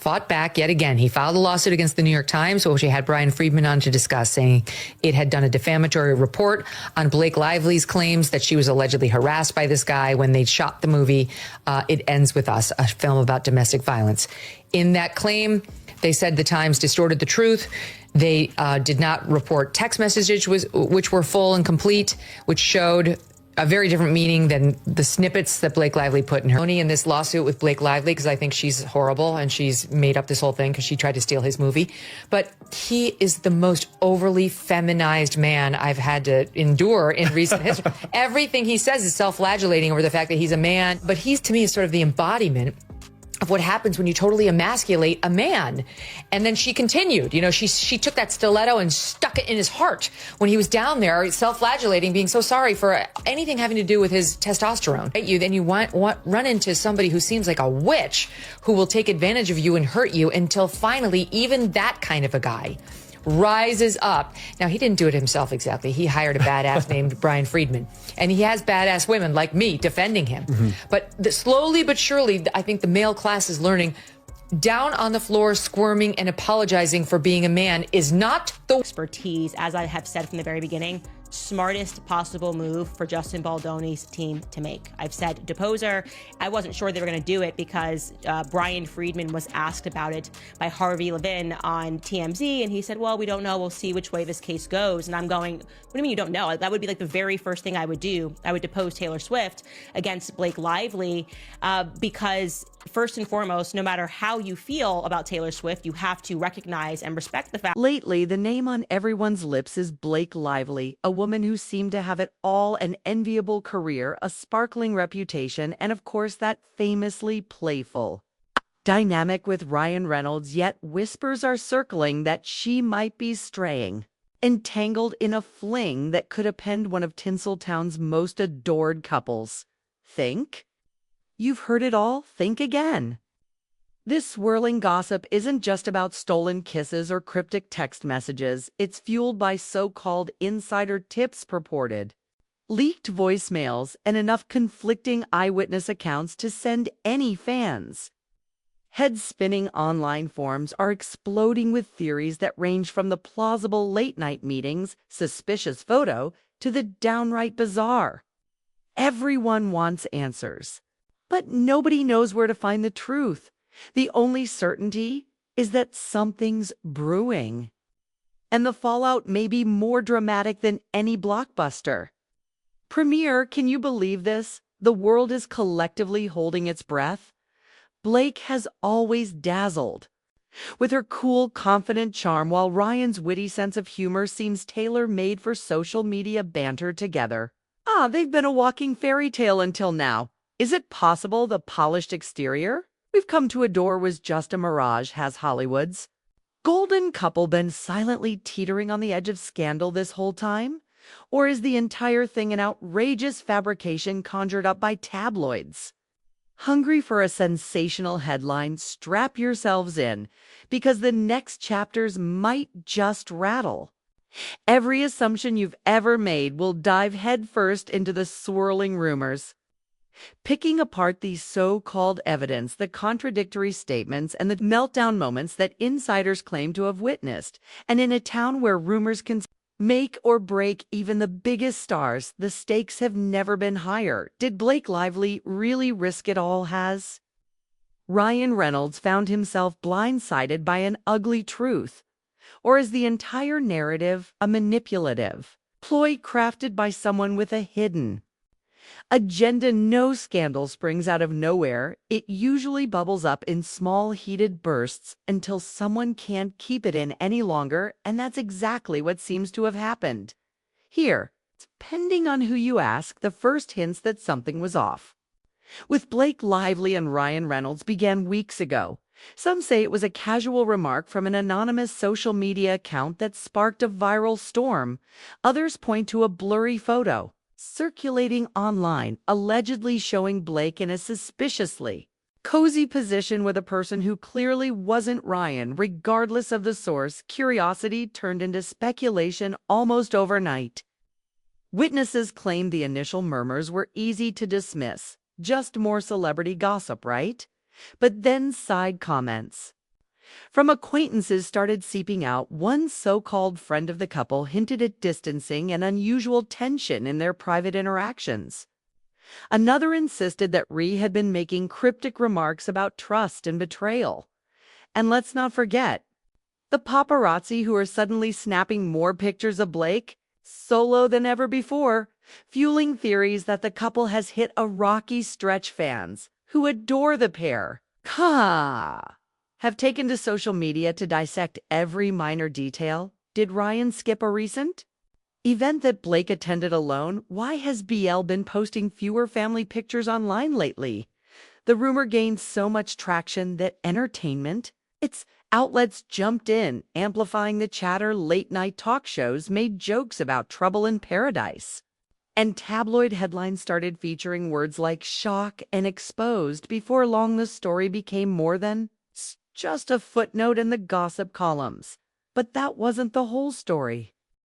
fought back yet again. He filed a lawsuit against the New York Times, which he had Brian Friedman on to discuss, saying it had done a defamatory report on Blake Lively's claims that she was allegedly harassed by this guy when they shot the movie It Ends With Us, a film about domestic violence. In that claim, they said the Times distorted the truth. They did not report text messages which were full and complete, which showed a very different meaning than the snippets that Blake Lively put in her. In this lawsuit with Blake Lively, because I think she's horrible and she's made up this whole thing because she tried to steal his movie. But he is the most overly feminized man I've had to endure in recent history. Everything he says is self-flagellating over the fact that he's a man. But he's, to me, is sort of the embodiment of what happens when you totally emasculate a man. And then she continued, she took that stiletto and stuck it in his heart when he was down there self-flagellating, being so sorry for anything having to do with his testosterone. Then you run into somebody who seems like a witch who will take advantage of you and hurt you until finally even that kind of a guy rises up. Now, he didn't do it himself exactly. He hired a badass named Brian Friedman. And he has badass women like me defending him. Mm-hmm. But slowly but surely, I think the male class is learning down on the floor, squirming and apologizing for being a man is not the expertise, as I have said from the very beginning. Smartest possible move for Justin Baldoni's team to make. I've said depose her. I wasn't sure they were going to do it because Brian Friedman was asked about it by Harvey Levin on TMZ, and he said, well, we don't know. We'll see which way this case goes. And I'm going, what do you mean you don't know? That would be like the very first thing I would do. I would depose Taylor Swift against Blake Lively because first and foremost, no matter how you feel about Taylor Swift, you have to recognize and respect the fact. Lately, the name on everyone's lips is Blake Lively, a woman who seemed to have it all: an enviable career, a sparkling reputation, and of course that famously playful dynamic with Ryan Reynolds, yet whispers are circling that she might be straying, entangled in a fling that could upend one of Tinseltown's most adored couples. Think? You've heard it all. Think again. This swirling gossip isn't just about stolen kisses or cryptic text messages. It's fueled by so-called insider tips purported, leaked voicemails, and enough conflicting eyewitness accounts to send any fans. Head-spinning online forums are exploding with theories that range from the plausible late-night meetings, suspicious photo, to the downright bizarre. Everyone wants answers, but nobody knows where to find the truth. The only certainty is that something's brewing, and the fallout may be more dramatic than any blockbuster. Premiere, can you believe this? The world is collectively holding its breath. Blake has always dazzled with her cool, confident charm, while Ryan's witty sense of humor seems tailor-made for social media banter together. They've been a walking fairy tale until now. Is it possible the polished exterior we've come to adore was just a mirage? Has Hollywood's golden couple been silently teetering on the edge of scandal this whole time? Or is the entire thing an outrageous fabrication conjured up by tabloids? Hungry for a sensational headline? Strap yourselves in, because the next chapters might just rattle. Every assumption you've ever made will dive headfirst into the swirling rumors, picking apart the so-called evidence, the contradictory statements, and the meltdown moments that insiders claim to have witnessed. And in a town where rumors can make or break even the biggest stars, the stakes have never been higher. Did Blake Lively really risk it all? Has Ryan Reynolds found himself blindsided by an ugly truth? Or is the entire narrative a manipulative ploy crafted by someone with a hidden agenda? No scandal springs out of nowhere. It usually bubbles up in small, heated bursts until someone can't keep it in any longer, and that's exactly what seems to have happened here. Depending on who you ask, the first hints that something was off with Blake Lively and Ryan Reynolds began weeks ago. Some say it was a casual remark from an anonymous social media account that sparked a viral storm. Others point to a blurry photo circulating online, allegedly showing Blake in a suspiciously cozy position with a person who clearly wasn't Ryan. Regardless of the source, curiosity turned into speculation almost overnight. Witnesses claimed the initial murmurs were easy to dismiss, just more celebrity gossip, right? But then side comments From acquaintances started seeping out, one so-called friend of the couple hinted at distancing and unusual tension in their private interactions. Another insisted that Ree had been making cryptic remarks about trust and betrayal. And let's not forget, the paparazzi who are suddenly snapping more pictures of Blake, solo than ever before, fueling theories that the couple has hit a rocky stretch. Fans who adore the pair have taken to social media to dissect every minor detail. Did Ryan skip a recent event that Blake attended alone? Why has BL been posting fewer family pictures online lately? The rumor gained so much traction that its outlets jumped in, amplifying the chatter. Late-night talk shows made jokes about trouble in paradise. And tabloid headlines started featuring words like shock and exposed. Before long, the story became more than just a footnote in the gossip columns. But that wasn't the whole story.